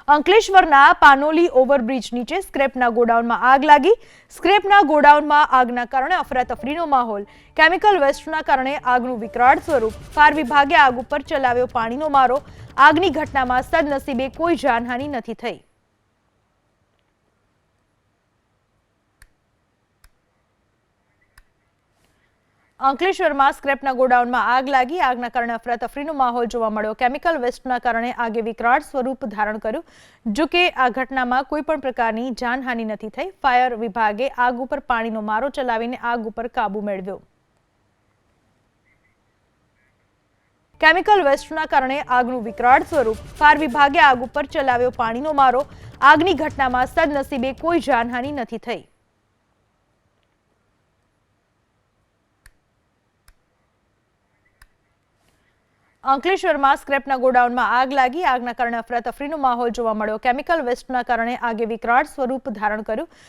અંકલેશ્વરના પાનોલી ઓવરબ્રિજ નીચે સ્ક્રેપના ગોડાઉનમાં આગ લાગી। સ્ક્રેપના ગોડાઉનમાં આગના કારણે અફરાતફરીનો માહોલ। કેમિકલ વેસ્ટના કારણે આગનું વિકરાળ સ્વરૂપ। ફાયર વિભાગે આગ ઉપર ચલાવ્યો પાણીનો મારો। આગની ઘટનામાં સદનસીબે કોઈ જાનહાનિ નથી થઈ। અંકલેશ્વરમાં સ્ક્રેપના ગોડાઉનમાં આગ લાગી। આગના કારણે અફરાતફરીનો માહોલ જોવા મળ્યો। કેમિકલ વેસ્ટના કારણે આગે વિકરાળ સ્વરૂપ ધારણ કર્યું। જો કે આ ઘટનામાં કોઈ પણ પ્રકારની જાનહાનિ નથી થઈ। ફાયર વિભાગે આગ ઉપર પાણીનો મારો ચલાવીને આગ ઉપર કાબુ મેળવ્યો। કેમિકલ વેસ્ટના કારણે આગનું વિકરાળ સ્વરૂપ। ફાયર વિભાગે આગ ઉપર ચલાવ્યો પાણીનો મારો। આગની ઘટનામાં સદનસીબે કોઈ જાનહાનિ નથી થઈ। અંકલેશ્વરમાં સ્ક્રેપના ગોડાઉનમાં આગ લાગી। આગના કારણે અફરાતફરીનો માહોલ જોવા મળ્યો। કેમિકલ વેસ્ટના કારણે આગે વિકરાળ સ્વરૂપ ધારણ કર્યું।